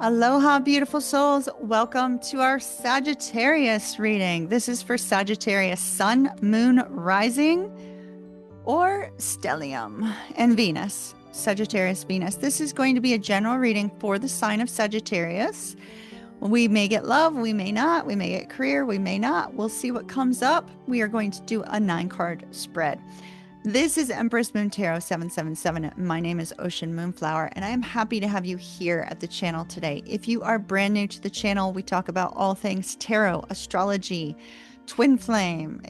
Aloha, beautiful souls. Welcome to our Sagittarius reading. This is for Sagittarius Sun, Moon, Rising, or Stellium, and Venus. Sagittarius, Venus. This is going to be a general reading for the sign of Sagittarius. We may get love, we may not. We may get career, we may not. We'll see what comes up. We are going to do a 9-card spread. This is Empress Moon Tarot 777. My name is Ocean Moonflower, and I am happy to have you here at the channel today. If you are brand new to the channel, we talk about all things tarot, astrology, twin flame,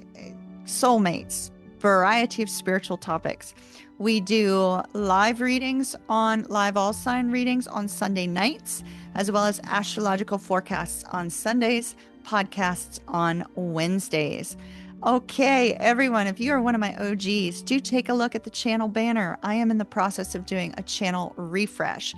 soulmates, variety of spiritual topics. We do live readings live all sign readings on Sunday nights, as well as astrological forecasts on Sundays, podcasts on Wednesdays. Okay, everyone, if you are one of my OGs, do take a look at the channel banner. I am in the process of doing a channel refresh.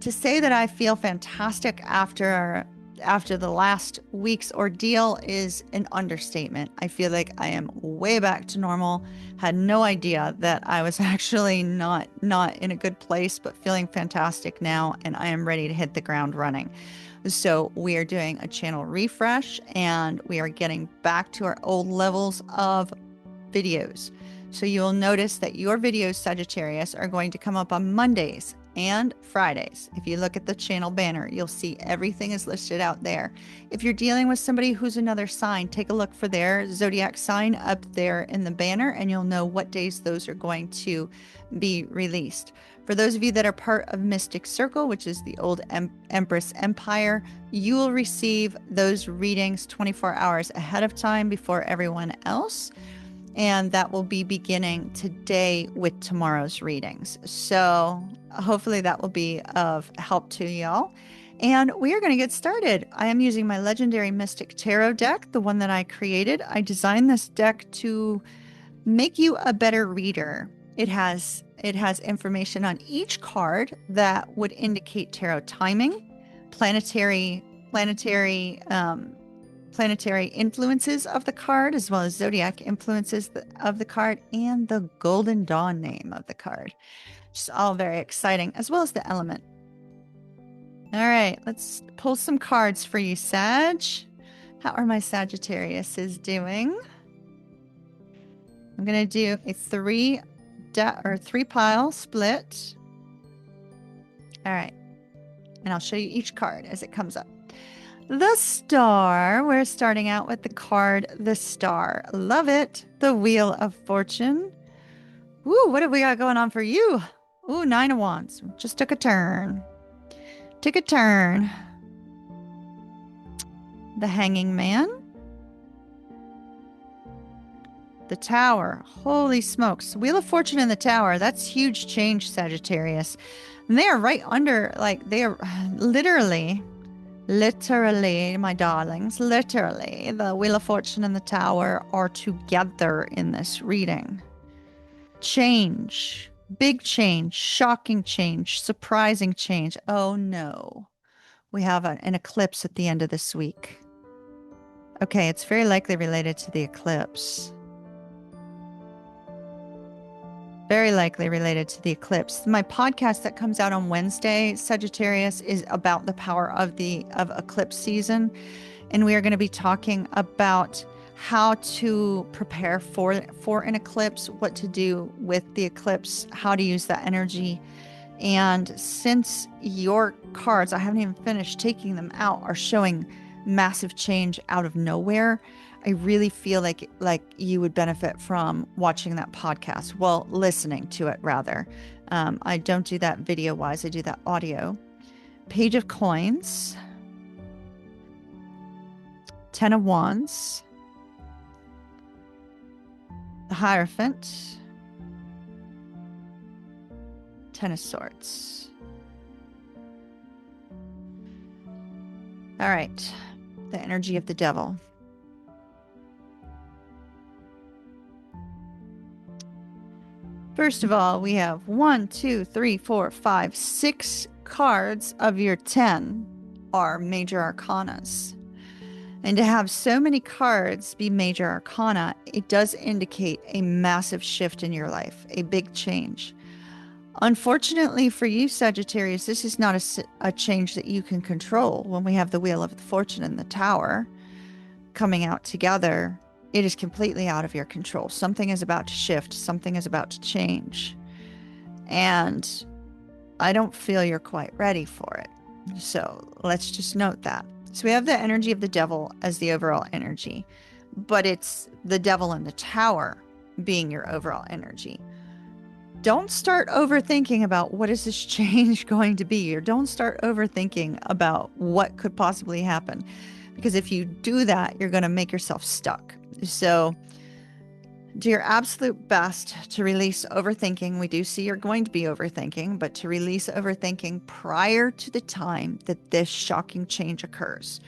To say that I feel fantastic after the last week's ordeal is an understatement. I feel like I am way back to normal. Had no idea that I was actually not in a good place, but feeling fantastic now, and I am ready to hit the ground running. So we are doing a channel refresh, and we are getting back to our old levels of videos. So you'll notice that your videos, Sagittarius, are going to come up on Mondays and Fridays. If you look at the channel banner, you'll see everything is listed out there. If you're dealing with somebody who's another sign, take a look for their zodiac sign up there in the banner, and you'll know what days those are going to be released. For those of you that are part of Mystic Circle, which is the old Empress Empire, you will receive those readings 24 hours ahead of time before everyone else. And that will be beginning today with tomorrow's readings. So hopefully that will be of help to y'all. And we are going to get started. I am using my legendary Mystic Tarot deck, the one that I created. I designed this deck to make you a better reader. It has information on each card that would indicate tarot timing, planetary influences of the card, as well as zodiac influences of the card, and the Golden Dawn name of the card. Just all very exciting, as well as the element. All right, let's pull some cards for you, Sag. How are my Sagittariuses doing? I'm going to do a three pile split. All right, and I'll show you each card as it comes up. The Star. We're starting out with the card, the Star. Love it. The Wheel of Fortune. Ooh, what have we got going on for you? Ooh, 9 of Wands. Just took a turn. Took a turn. The Hanging Man. The Tower. Holy smokes. Wheel of Fortune in the Tower. That's huge change, Sagittarius. And they are right under, like, they are literally, my darlings, literally, the Wheel of Fortune and the Tower are together in this reading. Change. Big change. Shocking change. Surprising change. Oh, no. We have an eclipse at the end of this week. Okay, it's very likely related to the eclipse. Very likely related to the eclipse. My podcast that comes out on Wednesday, Sagittarius, is about the power of eclipse season. And we are going to be talking about how to prepare for an eclipse, what to do with the eclipse, how to use that energy. And since your cards, I haven't even finished taking them out, are showing massive change out of nowhere, I really feel like you would benefit from watching that podcast. Well, listening to it, rather. I don't do that video-wise. I do that audio. Page of Coins. 10 of Wands. The Hierophant. 10 of Swords. All right. The energy of the devil. First of all, we have 1, 2, 3, 4, 5, 6 cards of your 10 are major arcanas. And to have so many cards be major arcana, it does indicate a massive shift in your life, a big change. Unfortunately for you, Sagittarius, this is not a change that you can control. When we have the Wheel of Fortune and the Tower coming out together, it is completely out of your control. Something is about to shift. Something is about to change. And I don't feel you're quite ready for it. So let's just note that. So we have the energy of the devil as the overall energy, but it's the devil in the tower being your overall energy. Don't start overthinking about what is this change going to be, or don't start overthinking about what could possibly happen. Because if you do that, you're going to make yourself stuck. So do your absolute best to release overthinking. We do see you're going to be overthinking, but to release overthinking prior to the time that this shocking change occurs.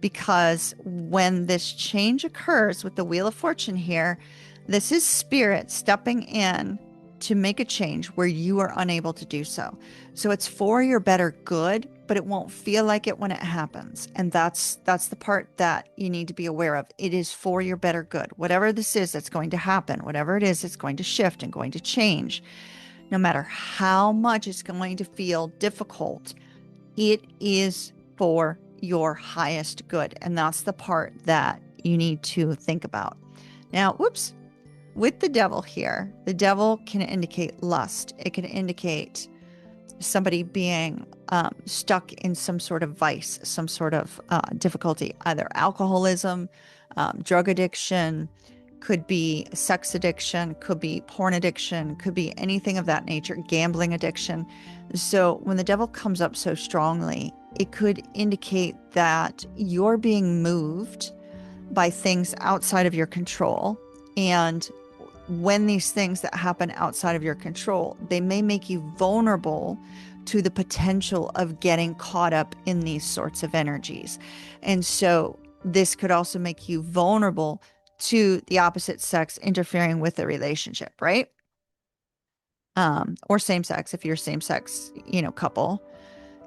Because when this change occurs with the Wheel of Fortune here, this is spirit stepping in to make a change where you are unable to do so. So it's for your better good, but it won't feel like it when it happens. And that's the part that you need to be aware of. It is for your better good. Whatever this is that's going to happen, whatever it is that's going to shift and going to change, no matter how much it's going to feel difficult, it is for your highest good. And that's the part that you need to think about. Now, whoops. With the devil here, the devil can indicate lust. It can indicate somebody being stuck in some sort of vice, some sort of difficulty, either alcoholism, drug addiction, could be sex addiction, could be porn addiction, could be anything of that nature, gambling addiction. So when the devil comes up so strongly, it could indicate that you're being moved by things outside of your control. And when these things that happen outside of your control, they may make you vulnerable to the potential of getting caught up in these sorts of energies. And so this could also make you vulnerable to the opposite sex interfering with the relationship, right? Or same sex, if you're same sex, couple.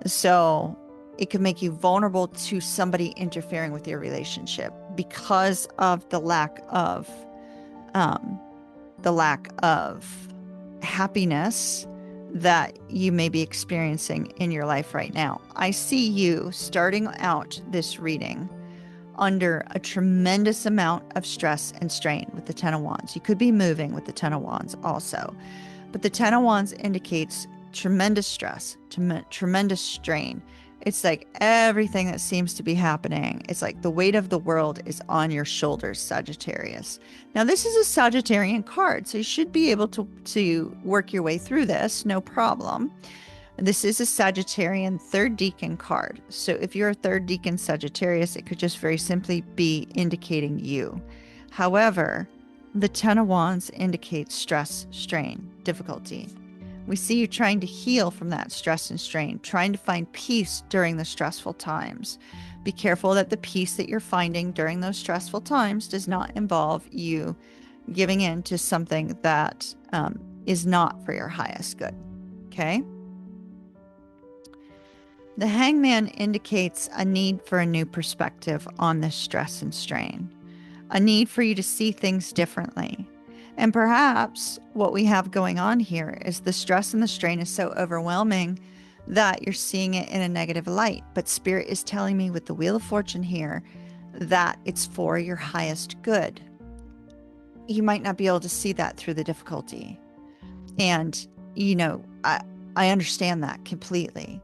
So it could make you vulnerable to somebody interfering with your relationship because of the lack of happiness that you may be experiencing in your life right now. I see you starting out this reading under a tremendous amount of stress and strain with the Ten of Wands. You could be moving with the Ten of Wands also, but the Ten of Wands indicates tremendous stress, tremendous strain. It's like everything that seems to be happening, it's like the weight of the world is on your shoulders, Sagittarius. Now, this is a Sagittarian card, so you should be able to work your way through this, no problem. This is a Sagittarian third decan card. So if you're a third decan Sagittarius, it could just very simply be indicating you. However, the Ten of Wands indicates stress, strain, difficulty. We see you trying to heal from that stress and strain, trying to find peace during the stressful times. Be careful that the peace that you're finding during those stressful times does not involve you giving in to something that is not for your highest good. Okay? The Hangman indicates a need for a new perspective on this stress and strain, a need for you to see things differently. And perhaps what we have going on here is the stress and the strain is so overwhelming that you're seeing it in a negative light. But Spirit is telling me with the Wheel of Fortune here that it's for your highest good. You might not be able to see that through the difficulty. And, I understand that completely.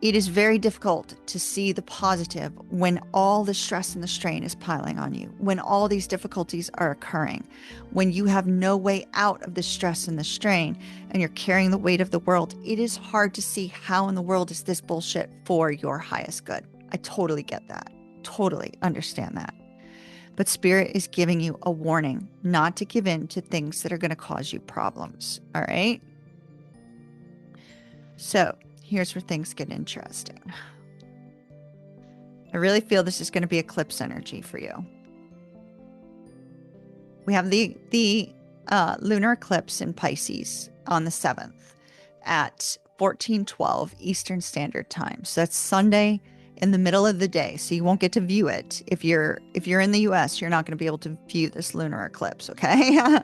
It is very difficult to see the positive when all the stress and the strain is piling on you, when all these difficulties are occurring, when you have no way out of the stress and the strain and you're carrying the weight of the world. It is hard to see how in the world is this bullshit for your highest good. I totally get that. Totally understand that. But Spirit is giving you a warning not to give in to things that are going to cause you problems. All right? So here's where things get interesting. I really feel this is going to be eclipse energy for you. We have the lunar eclipse in Pisces on the 7th at 14:12 Eastern Standard Time. So that's Sunday in the middle of the day. So you won't get to view it. If you're in the US, you're not going to be able to view this lunar eclipse, okay?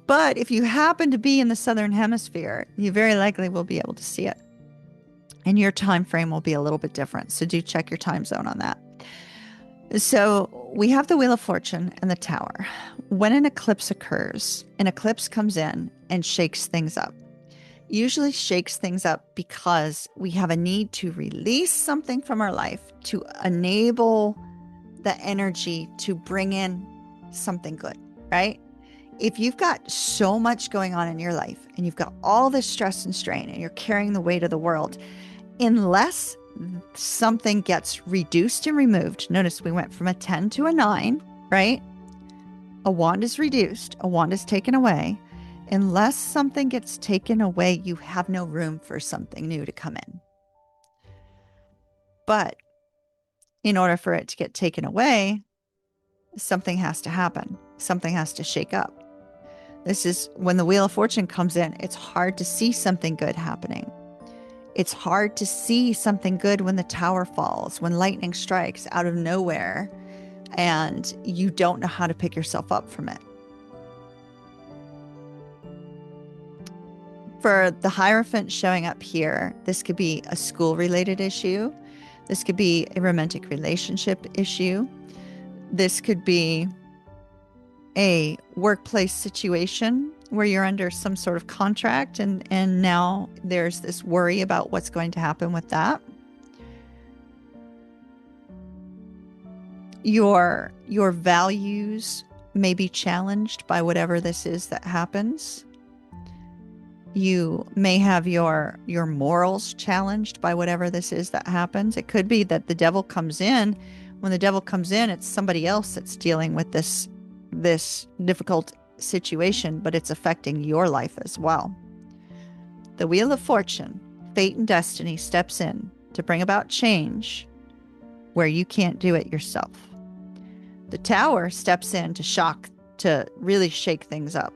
But if you happen to be in the southern hemisphere, you very likely will be able to see it. And your time frame will be a little bit different. So do check your time zone on that. So we have the Wheel of Fortune and the Tower. When an eclipse occurs, an eclipse comes in and shakes things up. Usually shakes things up because we have a need to release something from our life to enable the energy to bring in something good, right? If you've got so much going on in your life and you've got all this stress and strain and you're carrying the weight of the world, unless something gets reduced and removed, notice we went from a 10 to a 9, right? A wand is reduced, a wand is taken away. Unless something gets taken away, you have no room for something new to come in. But in order for it to get taken away, something has to happen. Something has to shake up. This is when the Wheel of Fortune comes in, it's hard to see something good happening. It's hard to see something good when the tower falls, when lightning strikes out of nowhere, and you don't know how to pick yourself up from it. For the Hierophant showing up here, this could be a school-related issue. This could be a romantic relationship issue. This could be a workplace situation where you're under some sort of contract and now there's this worry about what's going to happen with that. Your values may be challenged by whatever this is that happens. You may have your morals challenged by whatever this is that happens. It could be that the devil comes in. When the devil comes in, it's somebody else that's dealing with this difficult situation, but it's affecting your life as well. The Wheel of Fortune, fate and destiny, steps in to bring about change where you can't do it yourself. The Tower steps in to really shake things up.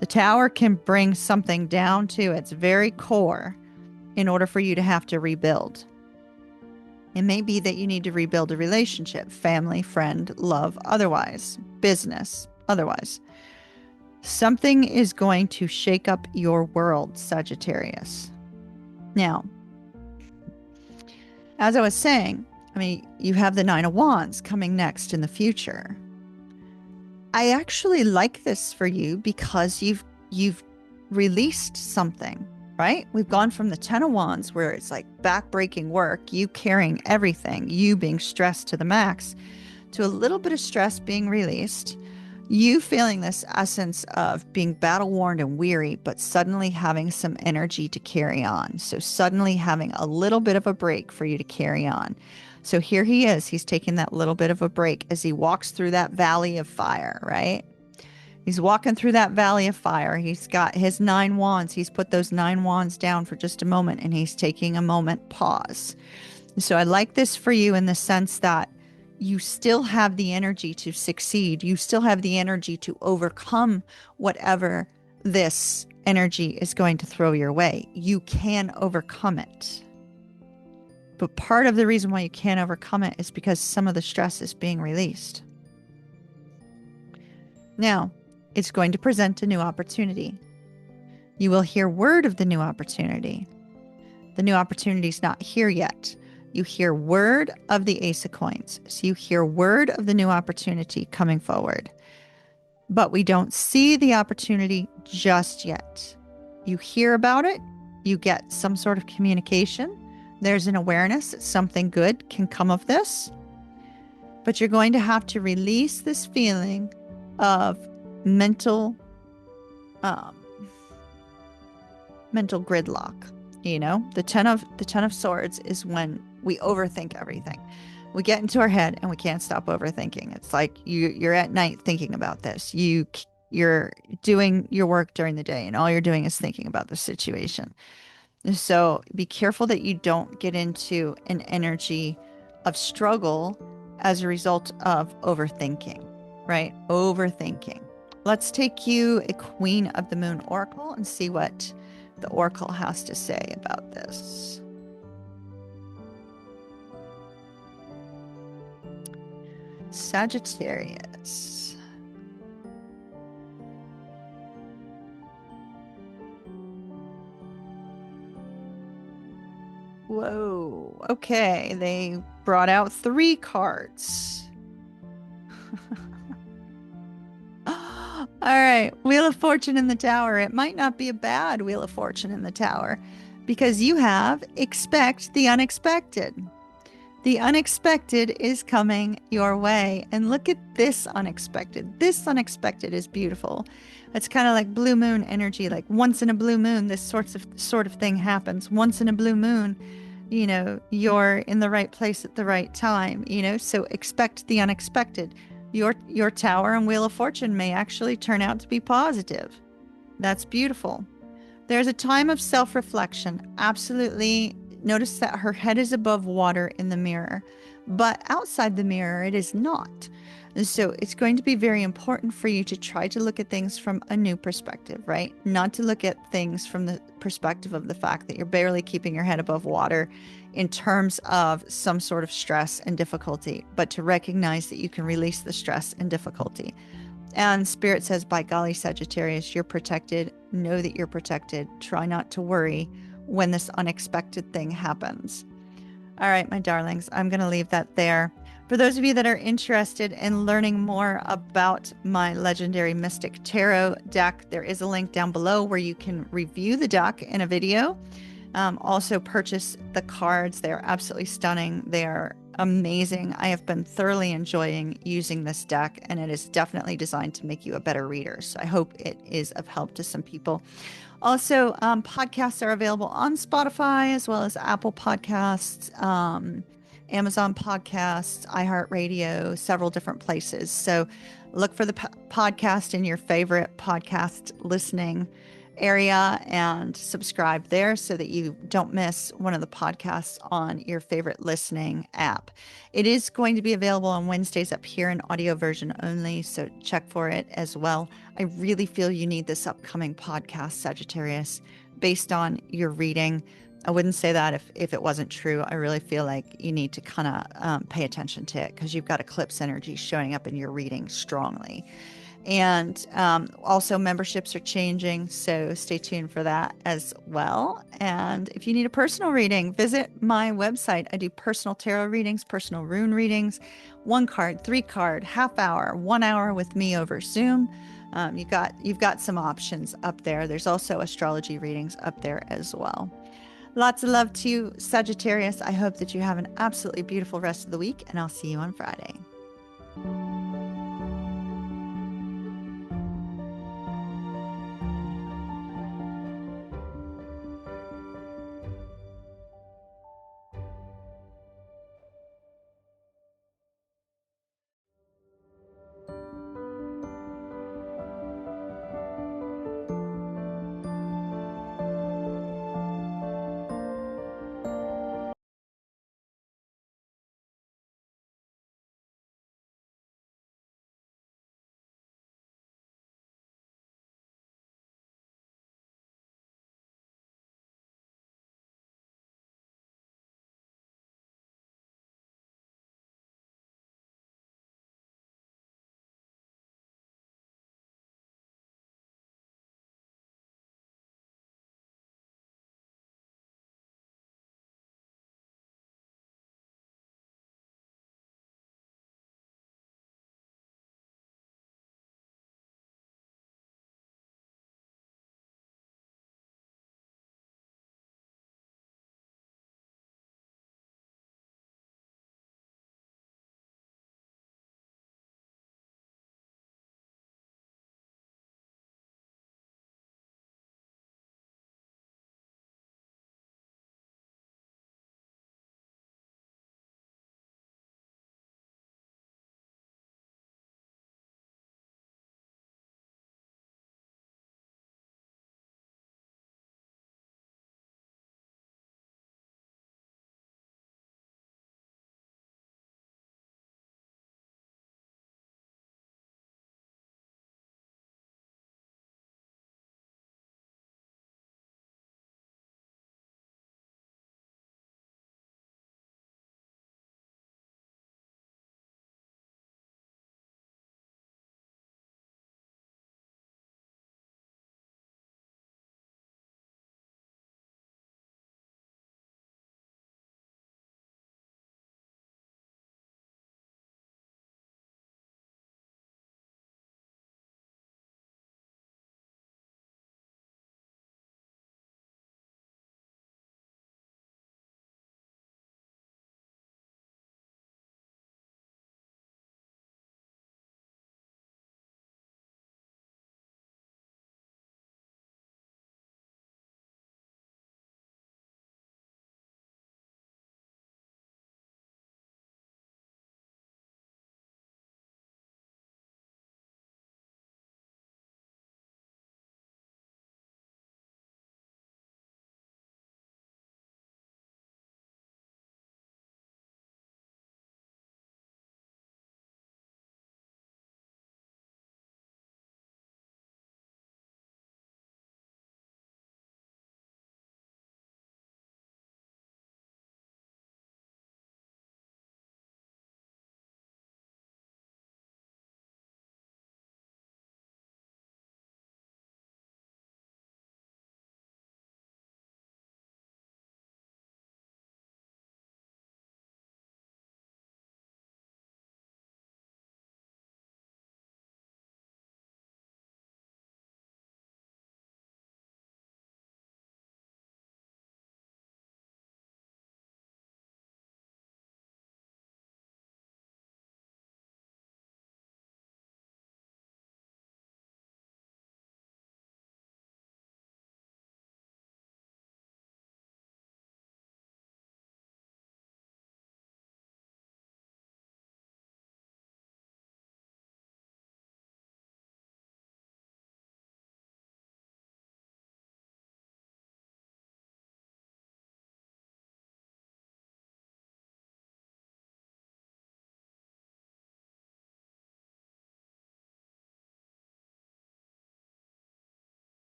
The Tower can bring something down to its very core in order for you to have to rebuild. It may be that you need to rebuild a relationship, family, friend, love, otherwise, business, otherwise. Something is going to shake up your world, Sagittarius. Now, as I was saying, you have the Nine of Wands coming next in the future. I actually like this for you because you've released something, right? We've gone from the Ten of Wands, where it's like backbreaking work, you carrying everything, you being stressed to the max, to a little bit of stress being released, you feeling this essence of being battle-worn and weary, but suddenly having some energy to carry on. So suddenly having a little bit of a break for you to carry on. So here he is. He's taking that little bit of a break as he walks through that valley of fire, right? He's walking through that valley of fire. He's got his 9 wands. He's put those 9 wands down for just a moment, and he's taking a moment pause. So I like this for you in the sense that you still have the energy to succeed. You still have the energy to overcome whatever this energy is going to throw your way. You can overcome it. But part of the reason why you can't overcome it is because some of the stress is being released. Now, it's going to present a new opportunity. You will hear word of the new opportunity. The new opportunity is not here yet. You hear word of the Ace of Coins. So you hear word of the new opportunity coming forward. But we don't see the opportunity just yet. You hear about it. You get some sort of communication. There's an awareness that something good can come of this. But you're going to have to release this feeling of mental gridlock. You know, the 10 of Swords is when we overthink everything. We get into our head and we can't stop overthinking. It's like you're at night thinking about this. You're doing your work during the day and all you're doing is thinking about the situation. So be careful that you don't get into an energy of struggle as a result of overthinking, right? Overthinking. Let's take you a Queen of the Moon Oracle and see what the Oracle has to say about this. Sagittarius. Whoa. Okay. They brought out 3 cards. All right. Wheel of Fortune in the Tower. It might not be a bad Wheel of Fortune in the Tower because you have expect the unexpected. The unexpected is coming your way. And look at this unexpected. This unexpected is beautiful. It's kind of like blue moon energy, like once in a blue moon, this sort of thing happens. Once in a blue moon, you're in the right place at the right time, so expect the unexpected. Your tower and Wheel of Fortune may actually turn out to be positive. That's beautiful. There's a time of self-reflection. Absolutely. Notice that her head is above water in the mirror, but outside the mirror, it is not. And so it's going to be very important for you to try to look at things from a new perspective, right? Not to look at things from the perspective of the fact that you're barely keeping your head above water in terms of some sort of stress and difficulty, but to recognize that you can release the stress and difficulty. And Spirit says, by golly, Sagittarius, you're protected. Know that you're protected. Try not to worry when this unexpected thing happens. All right, my darlings, I'm going to leave that there. For those of you that are interested in learning more about my Legendary Mystic Tarot deck, there is a link down below where you can review the deck in a video. Also purchase the cards. They are absolutely stunning. They are amazing. I have been thoroughly enjoying using this deck, and it is definitely designed to make you a better reader. So I hope it is of help to some people. Also, podcasts are available on Spotify as well as Apple Podcasts, Amazon Podcasts, iHeartRadio, several different places. So look for the podcast in your favorite podcast listening area and subscribe there so that you don't miss one of the podcasts on your favorite listening app. It is going to be available on Wednesdays up here in audio version only, so check for it as well. I really feel you need this upcoming podcast, Sagittarius, based on your reading. I wouldn't say that if it wasn't true. I really feel like you need to kind of pay attention to it because you've got eclipse energy showing up in your reading strongly. And also memberships are changing, so stay tuned for that as well. And if you need a personal reading, visit my website. I do personal tarot readings, personal rune readings, 1 card, 3 card, half hour, 1 hour with me over Zoom. You've got some options up there. There's also astrology readings up there as well. Lots of love to you, Sagittarius. I hope that you have an absolutely beautiful rest of the week, and I'll see you on Friday.